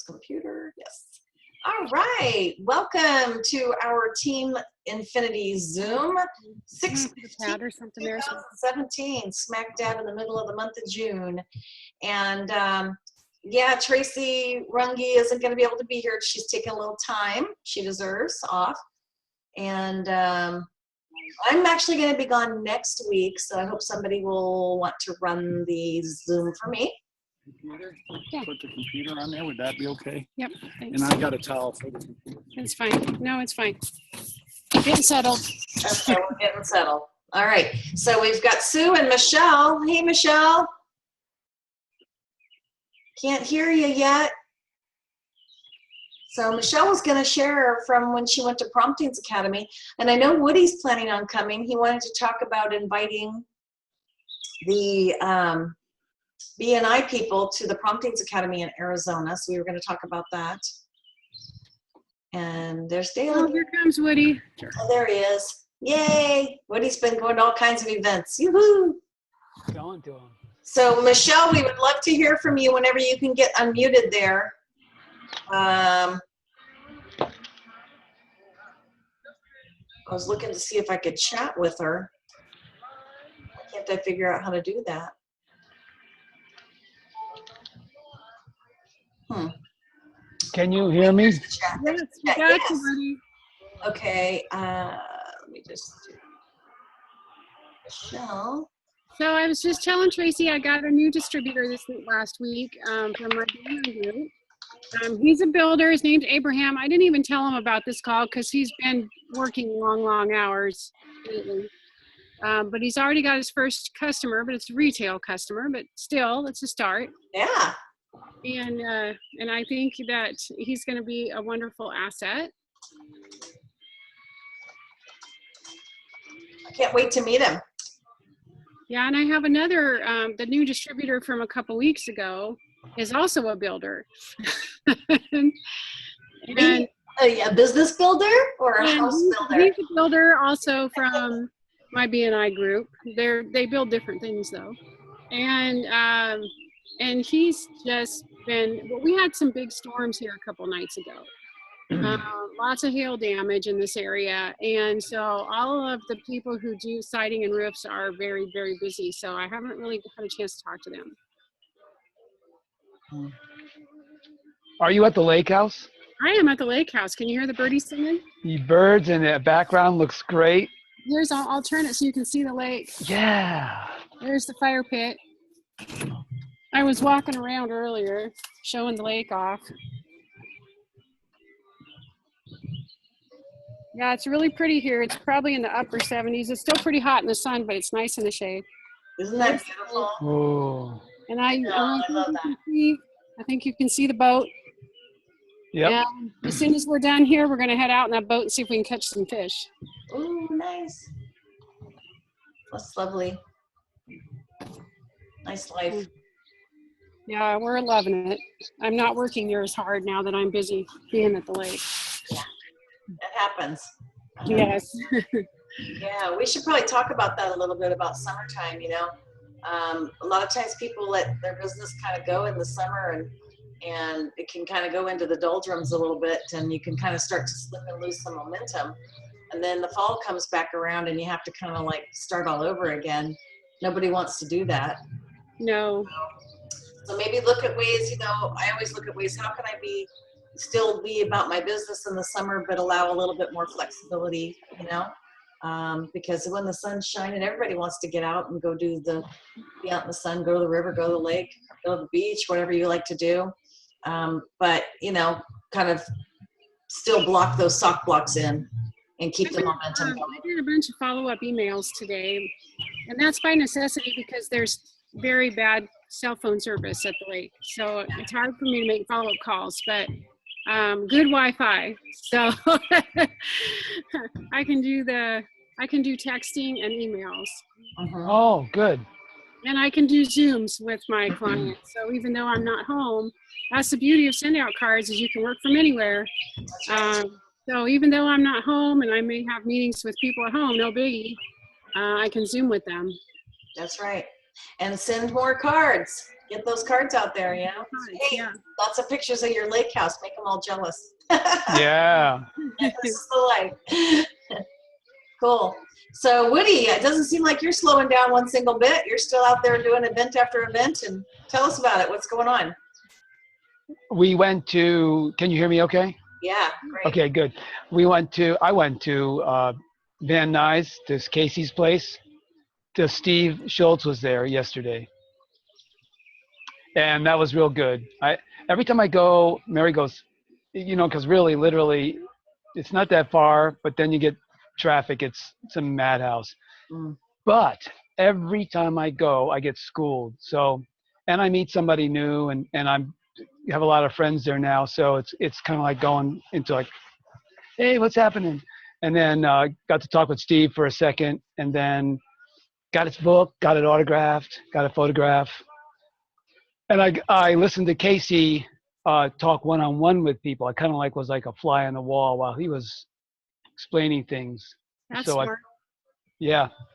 computer. Yes. All right. Welcome to our Team Infinity Zoom. 2017, smack dab in the middle of the month of June. And yeah, Tracy Runge isn't going to be able to be here. She's taking a little time. She deserves off. And I'm actually going to be gone next week, so I hope somebody will want to run the Zoom for me. Computer? Put the computer on there, would that be okay? Yep. Thanks. And I got a towel for the computer. It's fine. No, it's fine. Getting settled. Okay, we're getting settled. All right, so we've got Sue and Michelle. Hey, Michelle. Can't hear you yet. So Michelle was going to share from when she went to Promptings Academy, and I know Woody's planning on coming. He wanted to talk about inviting the BNI people to the Promptings Academy in Arizona, so we were going to talk about that. And there's Dale. Oh, here comes Woody. Oh, there he is. Yay! Woody's been going to all kinds of events. Yoo-hoo! Going to him. So Michelle, we would love to hear from you whenever you can get unmuted there. I was looking to see if I could chat with her. Why can't I figure out how to do that? Can you hear me? Yes, we got you, Woody. Okay, let me just do Michelle. So I was just telling Tracy I got a new distributor last week from my BNI group. He's a builder. His name's Abraham. I didn't even tell him about this call because he's been working long hours lately. But he's already got his first customer, but it's a retail customer, but still, it's a start. Yeah. And I think that he's going to be a wonderful asset. I can't wait to meet him. Yeah, and I have another, the new distributor from a couple weeks ago is also a builder. and a business builder or a house builder? He's a builder also from my BNI group. They build different things though. And he's just been, well, we had some big storms here a couple nights ago. Lots of hail damage in this area. And so all of the people who do siding and roofs are very, very busy. So I haven't really had a chance to talk to them. Are you at the lake house? I am at the lake house. Can you hear the birdies singing? The birds in the background looks great. Here's, I'll turn it so you can see the lake. Yeah. There's the fire pit. I was walking around earlier showing the lake off. Yeah, it's really pretty here. It's probably in the upper 70s. It's still pretty hot in the sun, but it's nice in the shade. Isn't that beautiful? Oh. And I love that. I think you can see the boat. Yep. And as soon as we're done here, we're going to head out in that boat and see if we can catch some fish. Ooh, nice. That's lovely. Nice life. Yeah, we're loving it. I'm not working near as hard now that I'm busy being at the lake. Yeah, that happens. Yes. Yeah, we should probably talk about that a little bit about summertime, you know. A lot of times people let their business kind of go in the summer and it can kind of go into the doldrums a little bit and you can kind of start to slip and lose some momentum. And then the fall comes back around and you have to kind of like start all over again. Nobody wants to do that. No. So maybe look at ways, you know, I always look at ways, how can I still be about my business in the summer, but allow a little bit more flexibility, you know? Because when the sun's shining, everybody wants to get out and go be out in the sun, go to the river, go to the lake, go to the beach, whatever you like to do. But, you know, kind of still block those sock blocks in and keep the momentum going. I did a bunch of follow-up emails today, and that's by necessity because there's very bad cell phone service at the lake. So it's hard for me to make follow-up calls, but good Wi-Fi. So I can do texting and emails. Oh, good. And I can do Zooms with my clients. So even though I'm not home, that's the beauty of send out cards is you can work from anywhere. So even though I'm not home and I may have meetings with people at home, no biggie, I can Zoom with them. That's right. And send more cards. Get those cards out there, you know. Hey, Yeah. lots of pictures of your lake house. Make them all jealous. Yeah. This is the life. Cool. So Woody, it doesn't seem like you're slowing down one single bit. You're still out there doing event after event, and tell us about it. What's going on? We went to, can you hear me okay? Yeah, great. Okay, good. I went to Van Nuys, this Casey's place. Steve Schultz was there yesterday. And that was real good. Every time I go, Mary goes, you know, because really, literally, it's not that far, but then you get traffic. It's a madhouse. Mm. But every time I go, I get schooled. So, and I meet somebody new, and have a lot of friends there now. So it's kind of like going into like, hey, what's happening? And then got to talk with Steve for a second, and then got his book, got it autographed, got a photograph. And I listened to Casey talk one-on-one with people. I kind of was like a fly on the wall while he was explaining things. That's So smart.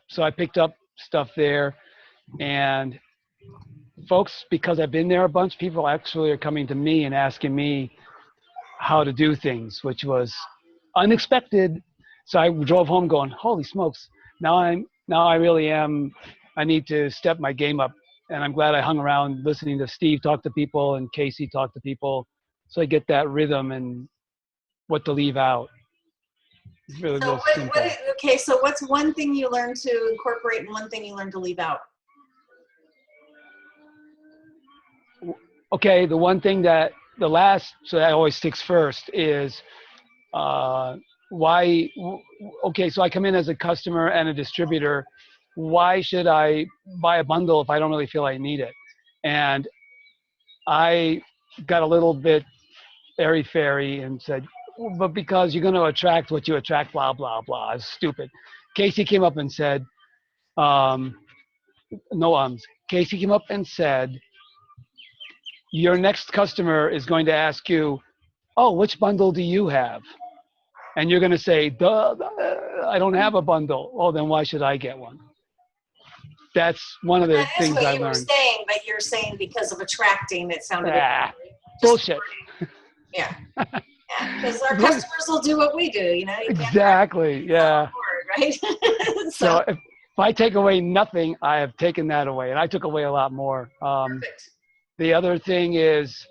so I picked up stuff there, and folks, because I've been there a bunch, people actually are coming to me and asking me how to do things, which was unexpected. So I drove home going, holy smokes, now I really am, I need to step my game up. And I'm glad I hung around listening to Steve talk to people and Casey talk to people, so I get that rhythm and what to leave out. It's really So real simple. okay, so what's one thing you learned to incorporate and one thing you learned to leave out? Okay, the one thing that so that always sticks first is why. Okay, so I come in as a customer and a distributor. Why should I buy a bundle if I don't really feel I need it? And I got a little bit airy-fairy and said, well, but because you're going to attract what you attract, blah, blah, blah. It's stupid. Casey came up and said, Casey came up and said, your next customer is going to ask you, oh, which bundle do you have? And you're going to say, duh, I don't have a bundle. Oh, then why should I get one? That's one of the That is things what I you were learned. saying, but you're saying because of attracting, it sounded Bullshit. Yeah, because our customers will do what we do, you know. You can't Exactly. Yeah. board, right? So if I take away nothing, I have taken that away, and I took away a lot more. Perfect. The other thing is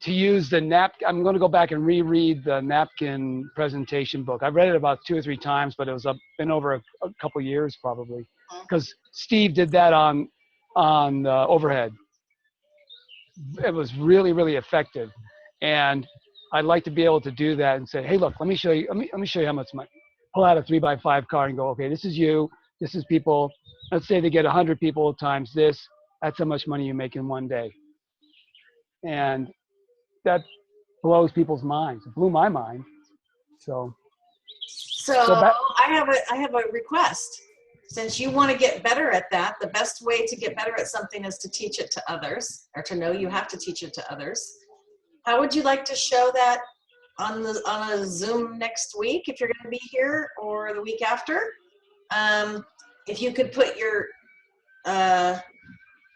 to use the napkin. I'm going to go back and reread the napkin presentation book. I've read it about 2 or 3 times, but it was been over a couple years probably, because Steve did that on overhead. It was really, really effective, and I'd like to be able to do that and say, hey, look, let me show you. Let me show you how much money. Pull out a 3x5 card and go, okay, this is you. This is people. Let's say they get 100 people times this. That's how much money you make in one day. And that blows people's minds. It blew my mind. So I have a request. Since you want to get better at that, the best way to get better at something is to teach it to others, or to know you have to teach it to others. How would you like to show that on a Zoom next week if you're going to be here, or the week after? If you could put your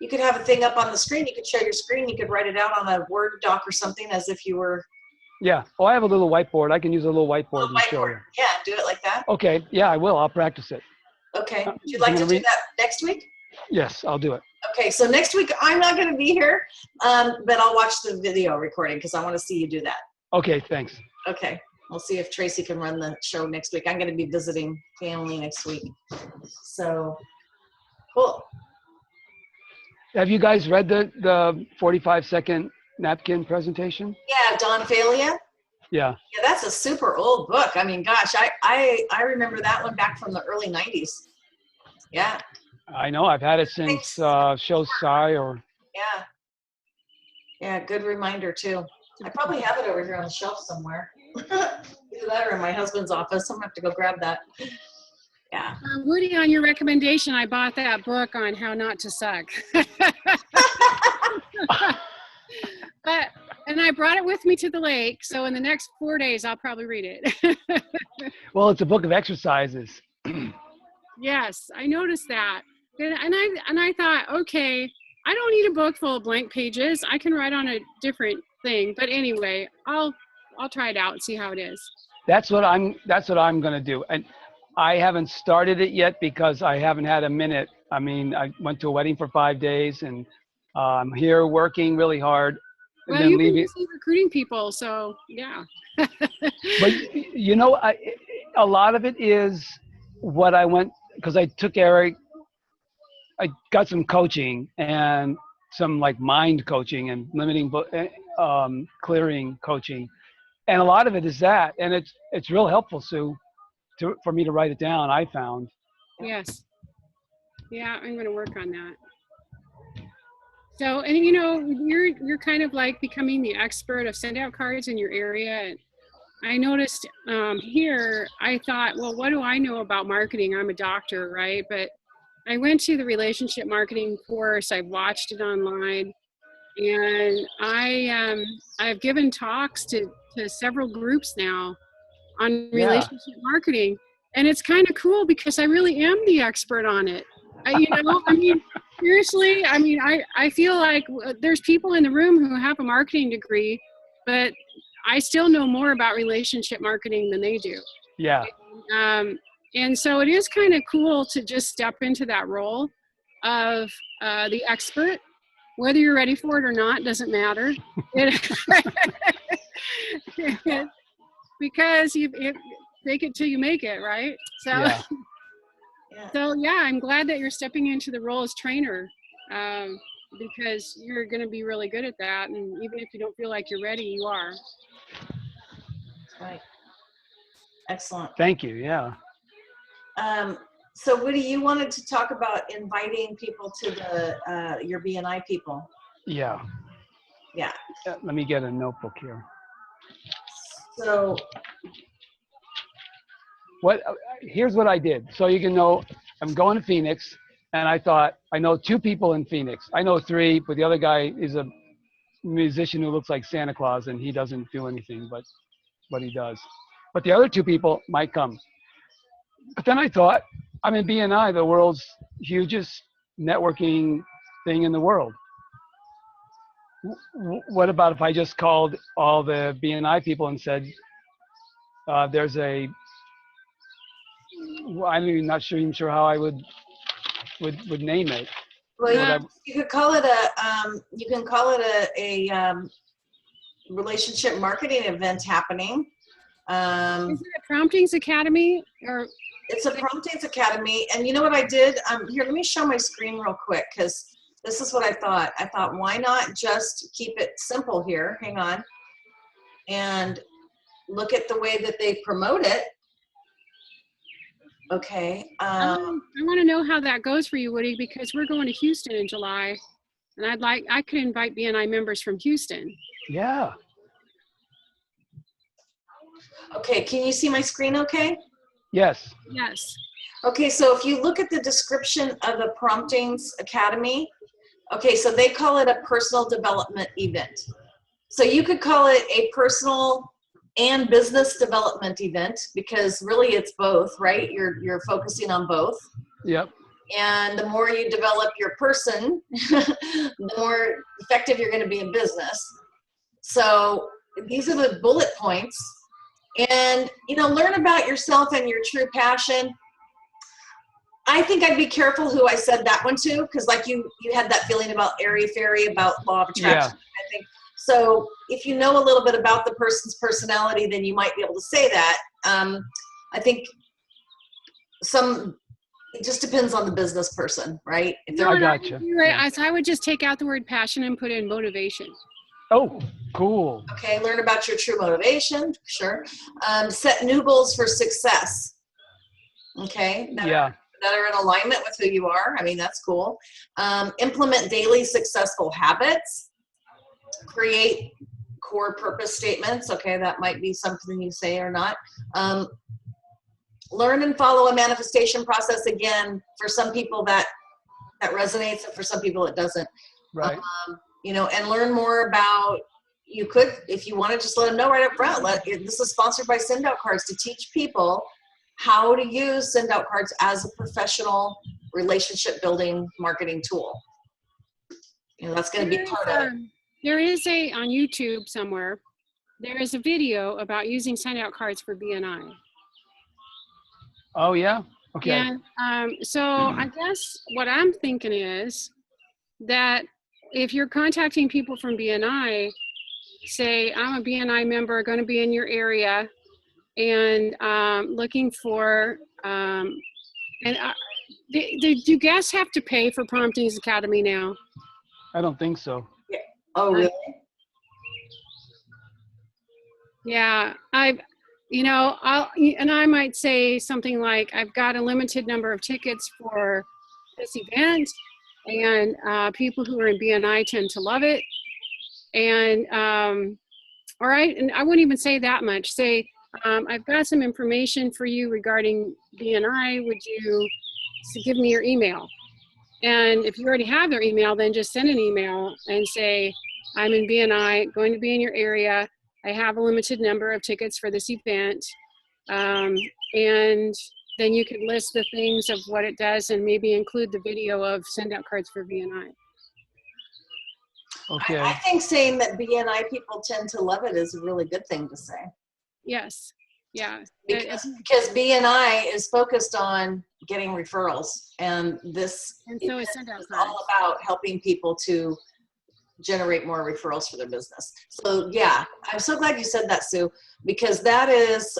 you could have a thing up on the screen. You could show your screen. You could write it out on a Word doc or something as if you were. Yeah. Oh, I have a little whiteboard. I can use a little whiteboard and show you. Yeah, do it like that. Okay. Yeah, I will. I'll practice it. Okay. Would you like to do that next week? Yes, I'll do it. Okay. So next week I'm not going to be here, but I'll watch the video recording because I want to see you do that. Okay. Thanks. Okay. We'll see if Tracy can run the show next week. I'm going to be visiting family next week. So cool. Have you guys read the 45-second napkin presentation? Yeah, Don Falia. Yeah. Yeah, that's a super old book. I mean, gosh, I remember that one back from the early 90s. Yeah. I know. I've had it since Show Sai or. Yeah. Yeah, good reminder too. I probably have it over here on the shelf somewhere. Either that or in my husband's office. I'm going to have to go grab that. Yeah. Woody, on your recommendation, I bought that book on how not to suck. And I brought it with me to the lake, so in the next 4 days, I'll probably read it. Well, it's a book of exercises. Yes, I noticed that. And I thought, okay, I don't need a book full of blank pages. I can write on a different thing. But anyway, I'll try it out and see how it is. That's what I'm going to do. And I haven't started it yet because I haven't had a minute. I mean, I went to a wedding for 5 days and I'm here working really hard and Well, then you've been leaving. busy recruiting people, so yeah. But you know, a lot of it is what I went, because I took Eric, I got some coaching and some like mind coaching and limiting, clearing coaching. And a lot of it is that. And it's real helpful, Sue, for me to write it down, I found. Yes. Yeah, I'm going to work on that. So, and you know, you're kind of like becoming the expert of send out cards in your area. And I noticed here, I thought, well, what do I know about marketing? I'm a doctor, right? But I went to the relationship marketing course. I've watched it online, and I've given talks to several groups now on relationship marketing, and it's kind of cool because I really am the expert on it. I mean, seriously, I mean, I feel like there's people in the room who have a marketing degree, but I still know more about relationship marketing than they do. Yeah. And so it is kind of cool to just step into that role of the expert. Whether you're ready for it or not doesn't matter. Because you fake it till you make it, right? So, Yeah. So yeah, I'm glad that you're stepping into the role as trainer, because you're going to be really good at that. And even if you don't feel like you're ready, you are. That's right. Excellent. Thank you. Yeah. So Woody, you wanted to talk about inviting people to the your BNI people. Yeah. Yeah. Let me get a notebook here. So here's what I did. So you can know, I'm going to Phoenix, and I thought, I know 2 people in Phoenix. I know 3, but the other guy is a musician who looks like Santa Claus, and he doesn't do anything but what he does. But the other 2 people might come. But then I thought, I'm in BNI, the world's hugest networking thing in the world. What about if I just called all the BNI people and said, there's a, I'm not even sure how I would name it. Well, you could call it a relationship marketing event happening. Is it a Promptings Academy or? It's a Promptings Academy, and you know what I did? Here, let me show my screen real quick, because this is what I thought. I thought, why not just keep it simple here? Hang on, and look at the way that they promote it. Okay. I want to know how that goes for you, Woody, because we're going to Houston in July, and I could invite BNI members from Houston. Yeah. Okay, can you see my screen okay? Yes. Yes. Okay, so if you look at the description of the Promptings Academy, okay, so they call it a personal development event. So you could call it a personal and business development event, because really it's both, right? You're focusing on both. Yep. And the more you develop your person, the more effective you're going to be in business. So these are the bullet points. And, learn about yourself and your true passion. I think I'd be careful who I said that one to, because like you had that feeling about airy-fairy, about law of attraction. Yeah. I think so. If you know a little bit about the person's personality, then you might be able to say that. I think it just depends on the business person, right? If I gotcha. Right. So I would just take out the word passion and put in motivation. Oh, cool. Okay, learn about your true motivation, sure. Set new goals for success. Okay, that are in alignment with who you are. I mean, that's cool. Implement daily successful habits. Create core purpose statements. Okay, that might be something you say or not. Learn and follow a manifestation process. Again, for some people that resonates, and for some people it doesn't. Right. And learn more about, you could, if you want to, just let them know right up front. This is sponsored by Send Out Cards, to teach people how to use Send Out Cards as a professional relationship building marketing tool. You know, that's going to be part of it. There is on YouTube somewhere, there is a video about using send out cards for BNI. Oh yeah. Okay. And so I guess what I'm thinking is that if you're contacting people from BNI, say, I'm a BNI member, going to be in your area, and looking for, do guests have to pay for Promptings Academy now? I don't think so. Yeah. Oh, really? Yeah, I might say something like, I've got a limited number of tickets for this event, and people who are in BNI tend to love it. And all right, and I wouldn't even say that much. Say, I've got some information for you regarding BNI. Would you give me your email? And if you already have their email, then just send an email and say, I'm in BNI, going to be in your area. I have a limited number of tickets for this event. And then you could list the things of what it does and maybe include the video of send out cards for BNI. Okay. I think saying that BNI people tend to love it is a really good thing to say. Yes. Yeah. Because BNI is focused on getting referrals, and this so is send out is cards. all about helping people to generate more referrals for their business. So yeah, I'm so glad you said that, Sue, because that is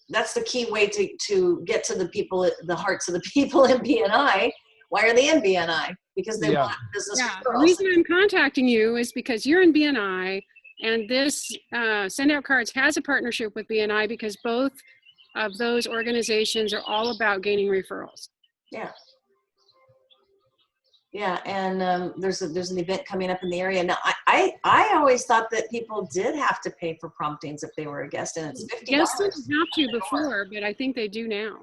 that's the key way to get to the people, the hearts of the people in BNI. Why are they in BNI? Because they want business referrals. The reason I'm contacting you is because you're in BNI, and this Send Out Cards has a partnership with BNI because both of those organizations are all about gaining referrals. Yeah. Yeah, and there's an event coming up in the area. Now, I always thought that people did have to pay for promptings if they were a guest, and it's $50. Guests didn't have to before, but I think they do now.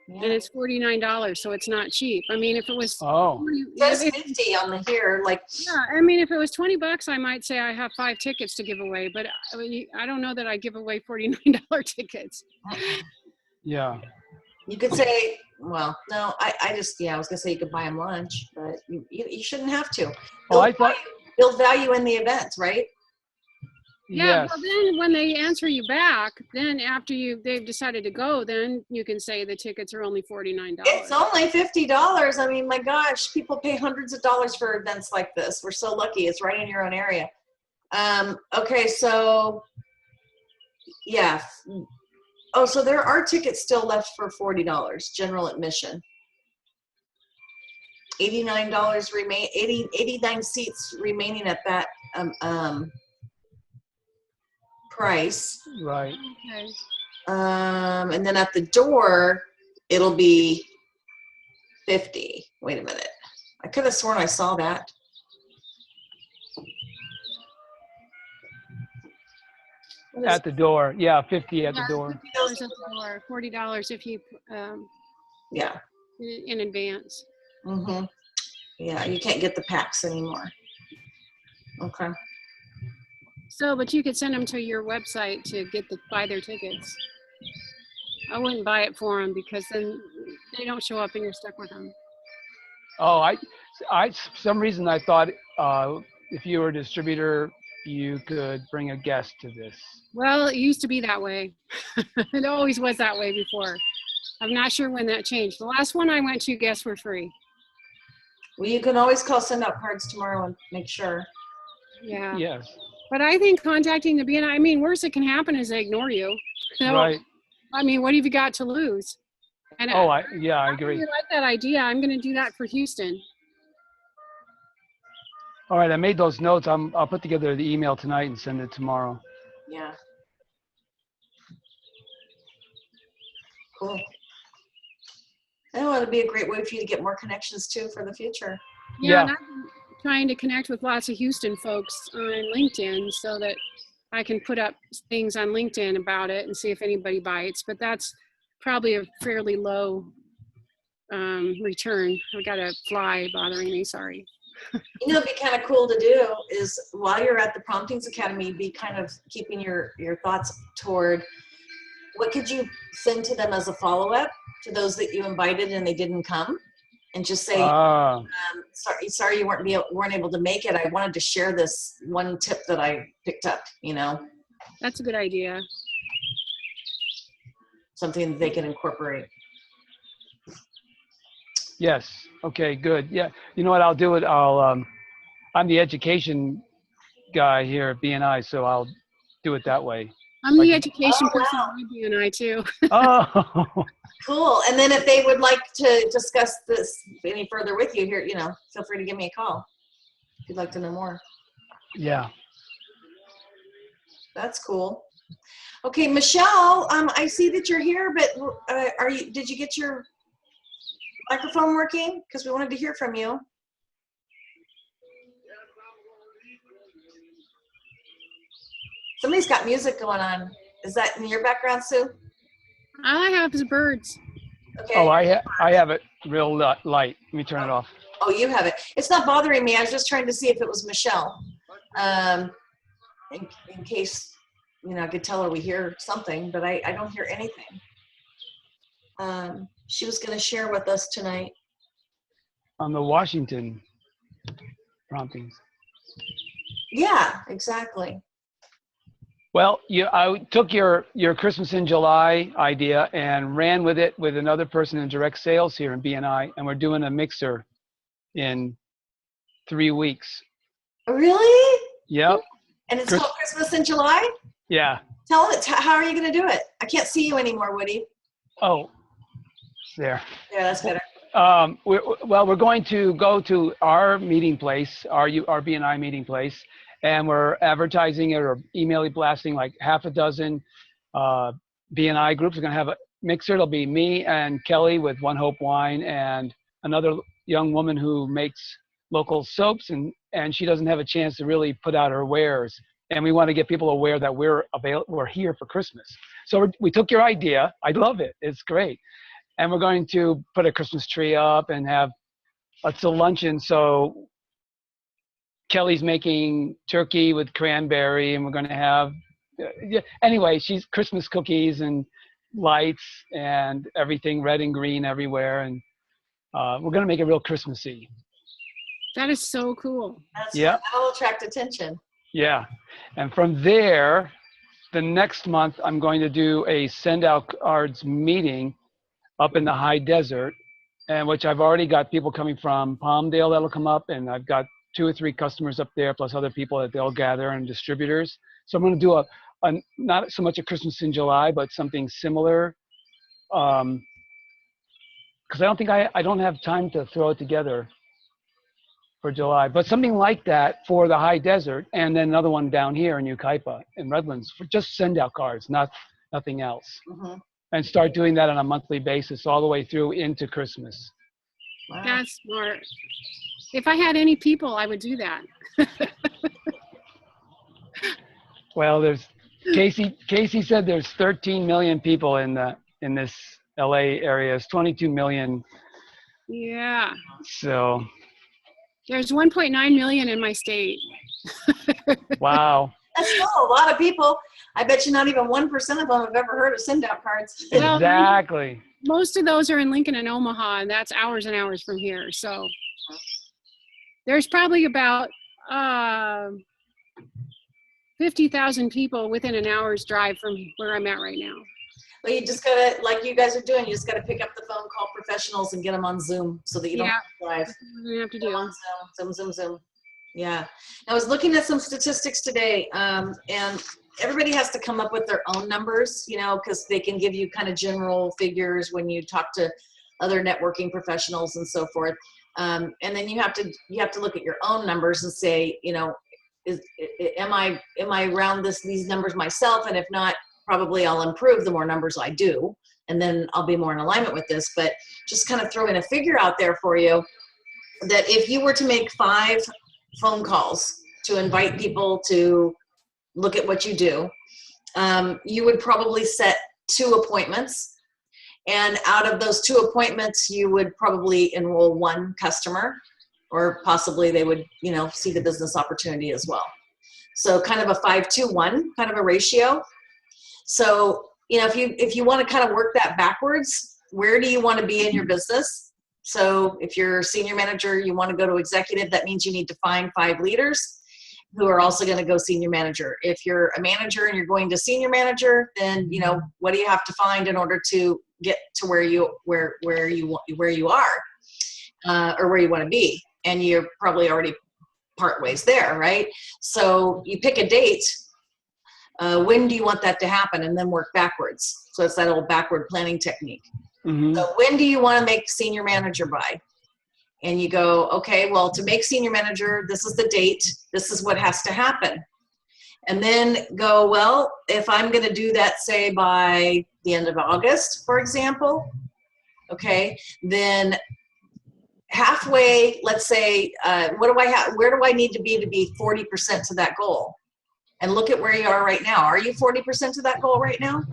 Yeah. And it's $49, so it's not cheap. I mean, if it was, it says 50 on the here, like. Yeah, I mean, if it was $20, I might say I have 5 tickets to give away, but I mean, I don't know that I give away $49 tickets. Yeah. You could say, well, no, I was gonna say you could buy them lunch, but you shouldn't have to. Build value in the event, right? Yeah, yes. Well then when they answer you back, then after they've decided to go, then you can say the tickets are only $49. It's only $50. I mean, my gosh, people pay hundreds of dollars for events like this. We're so lucky. It's right in your own area. Okay, so yeah. Oh, so there are tickets still left for $40, general admission. $89 remain, 89 seats remaining at that price. Right. Okay. And then at the door, it'll be 50. Wait a minute. I could have sworn I saw that. At the door. Yeah, 50 at the door. $50 at the door, $40 if you yeah, in advance. Mm-hmm. Yeah, you can't get the packs anymore. Okay. So, but you could send them to your website to buy their tickets. I wouldn't buy it for them because then they don't show up and you're stuck with them. Oh, I for some reason I thought if you were a distributor, you could bring a guest to this. Well, it used to be that way. It always was that way before. I'm not sure when that changed. The last one I went to, guests were free. Well, you can always call Send Out Cards tomorrow and make sure. Yeah. Yes. But I think contacting the BNI, I mean, worst that can happen is they ignore you. So, right. I mean, what have you got to lose? And I agree. I really like that idea. I'm going to do that for Houston. All right, I made those notes. I'll put together the email tonight and send it tomorrow. Yeah. Cool. Oh, it'll be a great way for you to get more connections too for the future. Yeah. And I've been trying to connect with lots of Houston folks on LinkedIn so that I can put up things on LinkedIn about it and see if anybody bites. But that's probably a fairly low return. I got a fly bothering me. Sorry. You know, it'd be kind of cool to do is while you're at the Promptings Academy, be kind of keeping your thoughts toward what could you send to them as a follow-up to those that you invited and they didn't come? and just say, sorry you weren't able to make it. I wanted to share this one tip that I picked up, That's a good idea. something that they can incorporate. Yes. Okay, good. Yeah. You know what I'll do? I'm the education guy here at BNI, so I'll do it that way. I'm Like- the education Oh, person wow. at BNI too. Oh, Cool. And then if they would like to discuss this any further with you here, feel free to give me a call if you'd like to know more. yeah. That's cool. Okay, Michelle, I see that you're here, but did you get your microphone working? Because we wanted to hear from you. Somebody's got music going on. Is that in your background, Sue? All I have is birds. Okay. Oh, I have it real light. Let me turn it off. Oh, you have it. It's not bothering me. I was just trying to see if it was Michelle. In case, I could tell her we hear something, but I don't hear anything. She was going to share with us tonight. On the Washington promptings. Yeah, exactly. Well, I took your Christmas in July idea and ran with it with another person in direct sales here in BNI, and we're doing a mixer in 3 weeks. Really? Yep. And it's called Christmas in July? Yeah. Tell it. How are you going to do it? I can't see you anymore, Woody. Oh, there. Yeah, that's better. We're going to go to our meeting place, our BNI meeting place, and we're advertising it or email blasting like half a dozen BNI groups. We're going to have a mixer. It'll be me and Kelly with One Hope Wine and another young woman who makes local soaps, and she doesn't have a chance to really put out her wares. And we want to get people aware that we're here for Christmas. So we took your idea. I love it. It's great. And we're going to put a Christmas tree up and have a luncheon. So Kelly's making turkey with cranberry, and we're going to have, anyway, she's Christmas cookies and lights and everything red and green everywhere. And we're going to make it real Christmassy. That is so cool. That'll attract attention. Yeah. And from there, the next month, I'm going to do a send out cards meeting up in the high desert, and which I've already got people coming from Palmdale that'll come up, and I've got 2 or 3 customers up there, plus other people that they'll gather and distributors. So I'm going to do a not so much a Christmas in July, but something similar. Because I don't have time to throw it together for July, but something like that for the high desert, and then another one down here in Yucaipa in Redlands for just send out cards, nothing else. Mm-hmm. And start doing that on a monthly basis all the way through into Christmas. Wow. That's smart. If I had any people, I would do that. Well, there's Casey said there's 13 million people in this LA area. It's 22 million. Yeah. So There's 1.9 million in my state. wow. That's still a lot of people. I bet you not even 1% of them have ever heard of send out cards. Well, Exactly. Most of those are in Lincoln and Omaha, and that's hours and hours from here. So there's probably about 50,000 people within an hour's drive from where I'm at right now. Well, you just gotta, like you guys are doing, you just gotta pick up the phone, call professionals, and get them on Zoom so that you don't have to drive. That's what we have to Get 'em do. on Zoom. Yeah. I was looking at some statistics today, and everybody has to come up with their own numbers, because they can give you kind of general figures when you talk to other networking professionals and so forth. And then you have to look at your own numbers and say, am I around these numbers myself? And if not, probably I'll improve the more numbers I do, and then I'll be more in alignment with this. But just kind of throwing a figure out there for you that if you were to make 5 phone calls to invite people to look at what you do, you would probably set 2 appointments. And out of those 2 appointments, you would probably enroll 1 customer, or possibly they would, see the business opportunity as well. So kind of a 5-2-1 kind of a ratio. So, if you want to kind of work that backwards, where do you want to be in your business? So if you're a senior manager, you want to go to executive, that means you need to find 5 leaders who are also going to go senior manager. If you're a manager and you're going to senior manager, then, you know, what do you have to find in order to get to where you are, or where you want to be? And you're probably already part ways there, right? So you pick a date. When do you want that to happen? And then work backwards. So it's that old backward planning technique. Mm-hmm. So when do you want to make senior manager by? And you go, okay, well, to make senior manager, this is the date. This is what has to happen. And then go, well, if I'm going to do that, say by the end of August, for example, okay, then halfway, let's say, what do I have? Where do I need to be 40% to that goal? And look at where you are right now. Are you 40% to that goal right now?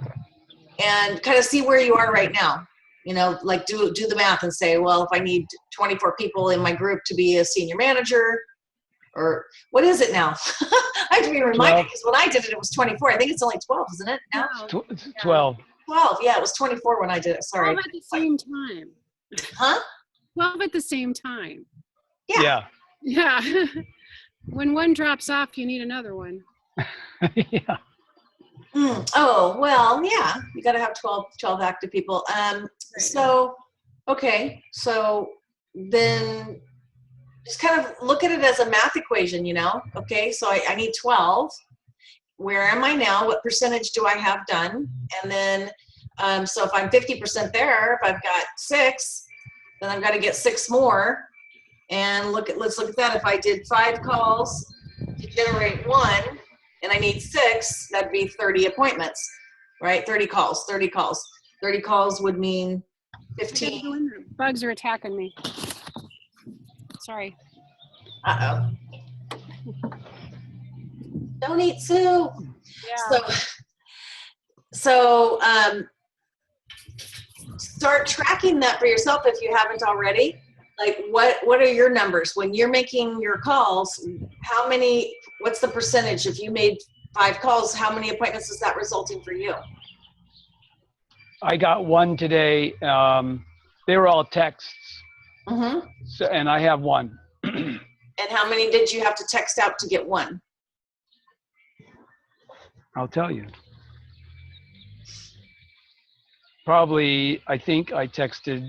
And kind of see where you are right now. You know, like do the math and say, well, if I need 24 people in my group to be a senior manager, or what is it now? I have to be reminded, because when I did it, it was 24. I think it's only 12, isn't it now? No. It's 12. 12, yeah, it was 24 when I did it, sorry. 12 at the same time. Huh? 12 at the same time. Yeah. Yeah. When one drops off, you need another one. Yeah. Oh, well, yeah, you got to have 12 active people. So, okay, so then just kind of look at it as a math equation, you know? Okay, so I need 12. Where am I now? What percentage do I have done? And then, so if I'm 50% there, if I've got 6, then I've got to get 6 more. And let's look at that. If I did 5 calls to generate 1, and I need 6, that'd be 30 appointments, right? 30 calls. 30 calls would mean 15. Bugs are attacking me. Sorry. Uh-oh. Don't eat soup. Yeah. So start tracking that for yourself if you haven't already. Like what are your numbers when you're making your calls? What's the percentage? If you made 5 calls, how many appointments is that resulting for you? I got 1 today. They were all texts. Mm-hmm. So, and I have 1. And how many did you have to text out to get 1? I'll tell you. Probably, I think I texted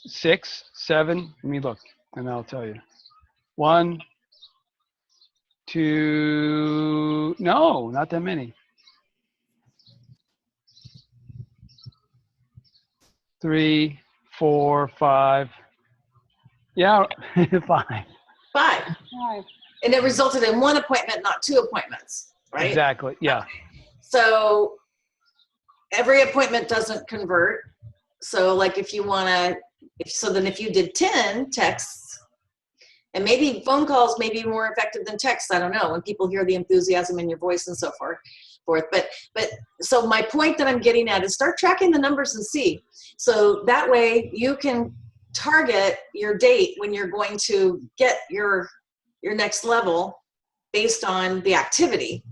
6, 7. Let me look, and I'll tell you. 1, 2. No, not that many. 3, 4, 5. Yeah, 5. 5. And it resulted in 1 appointment, not 2 appointments, right? Exactly. Yeah. Okay. So every appointment doesn't convert. So like if you you did 10 texts, and maybe phone calls may be more effective than texts, I don't know, when people hear the enthusiasm in your voice and so forth. But so my point that I'm getting at is start tracking the numbers and see. So that way you can target your date when you're going to get your next level based on the activity.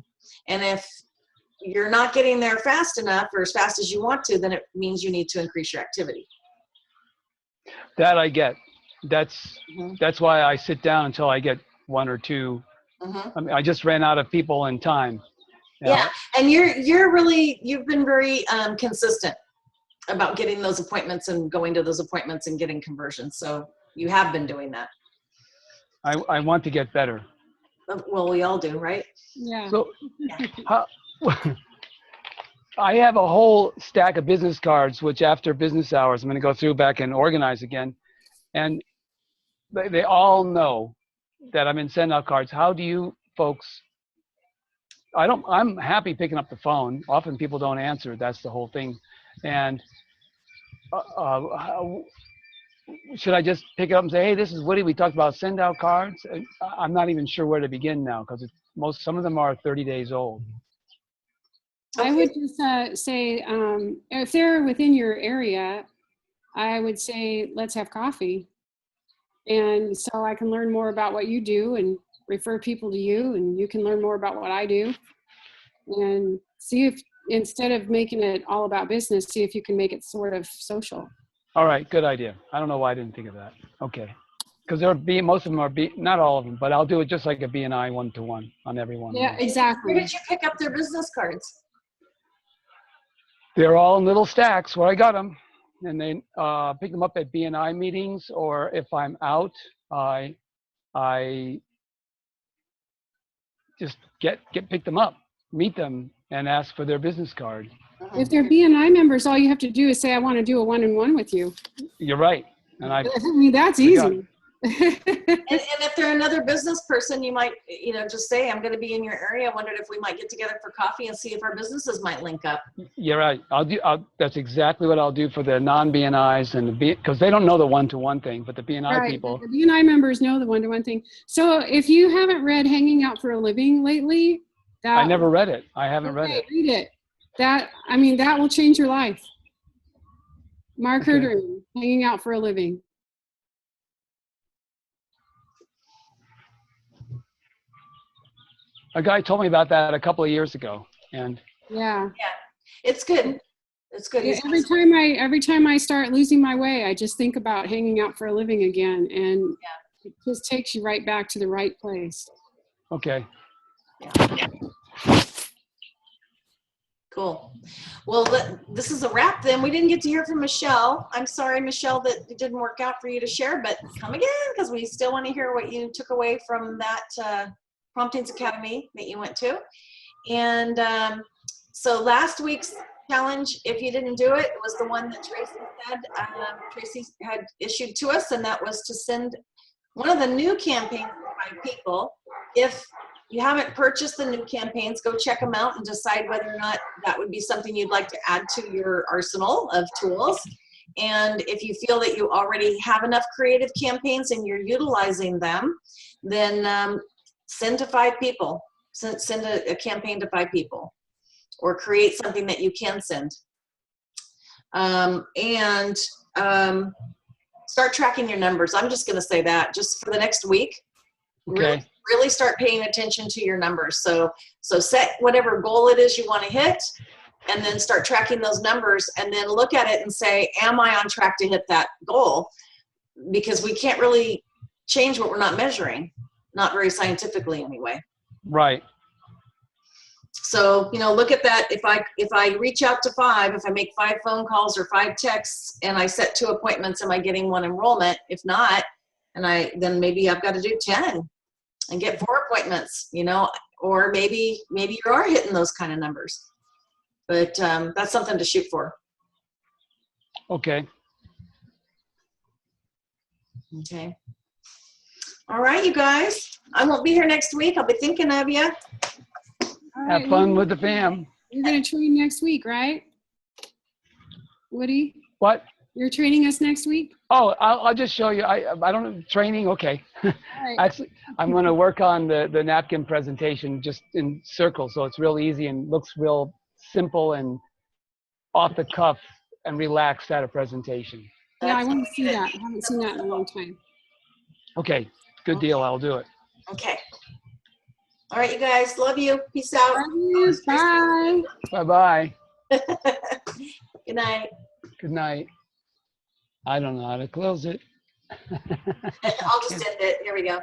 And if you're not getting there fast enough or as fast as you want to, then it means you need to increase your activity. That I get. That's why I sit down until I get 1 or 2. Mm-hmm. I mean, I just ran out of people and time. Yeah, and you've been very consistent about getting those appointments and going to those appointments and getting conversions. So you have been doing that. I want to get better. Well, we all do, right? Yeah. So I have a whole stack of business cards, which after business hours, I'm going to go through back and organize again. And they all know that I'm in send out cards. How do you folks, I'm happy picking up the phone. Often people don't answer. That's the whole thing. And should I just pick it up and say, hey, this is Woody. We talked about send out cards. I'm not even sure where to begin now because some of them are 30 days old. I would just say, if they're within your area, I would say, let's have coffee. And so I can learn more about what you do and refer people to you, and you can learn more about what I do and see instead of making it all about business, see if you can make it sort of social. All right, good idea. I don't know why I didn't think of that. Okay. Because most of them are not all of them, but I'll do it just like a BNI one-to-one on every one. Yeah, Where exactly. did you pick up their business cards? They're all in little stacks where I got them, and they pick them up at BNI meetings, or if I'm out, I just pick them up, meet them, and ask for their business card. If they're BNI members, all you have to do is say, I want to do a one-on-one with you. You're right, and I mean, that's easy. And if they're another business person, you might, just say, I'm going to be in your area. I wondered if we might get together for coffee and see if our businesses might link up. You're right. That's exactly what I'll do for the non-BNIs and because they don't know the one-to-one thing, but the BNI Right. people. The BNI members know the one-to-one thing. So if you haven't read Hanging Out for a Living lately, I never read it. I haven't read it. Read it. That will change your life. Mark Herndon, Hanging Out for a Living. A guy told me about that a couple of years ago, and yeah, it's good. It's good. Yeah, every time I start losing my way, I just think about hanging out for a living again, and it just takes you right back to the right place. Okay. Yeah. Cool. Well, this is a wrap then. We didn't get to hear from Michelle. I'm sorry, Michelle, that it didn't work out for you to share, but come again, because we still want to hear what you took away from that Promptings Academy that you went to. And so last week's challenge, if you didn't do it, was the one that Tracy had issued to us, and that was to send one of the new campaigns by people. If you haven't purchased the new campaigns, go check them out and decide whether or not that would be something you'd like to add to your arsenal of tools. And if you feel that you already have enough creative campaigns and you're utilizing them, then send to 5 people. Send a campaign to 5 people, or create something that you can send. And start tracking your numbers. I'm just going to say that just for the next week. Okay. Really start paying attention to your numbers. So set whatever goal it is you want to hit, and then start tracking those numbers, and then look at it and say, am I on track to hit that goal? Because we can't really change what we're not measuring, not very scientifically anyway. Right. So, look at that. If I reach out to 5, if I make 5 phone calls or 5 texts and I set 2 appointments, am I getting 1 enrollment? If not, then maybe I've got to do 10 and get 4 appointments, or maybe you are hitting those kind of numbers. But that's something to shoot for. Okay. Okay. All right, you guys. I won't be here next week. I'll be thinking of you. Have fun with the fam. You're going to train next week, right? Woody? What? You're training us next week? Oh, I'll just show you. I don't know, training. Okay. All right. Actually, I'm going to work on the napkin presentation just in circles, so it's real easy and looks real simple and off the cuff and relaxed at a presentation. Yeah, I want to see that. I haven't seen that in a long time. Okay, good deal. I'll do it. Okay. All right, you guys. Love you. Peace out. Love you. Bye. Bye-bye. Good night. Good night. I don't know how to close it. I'll just end it. Here we go.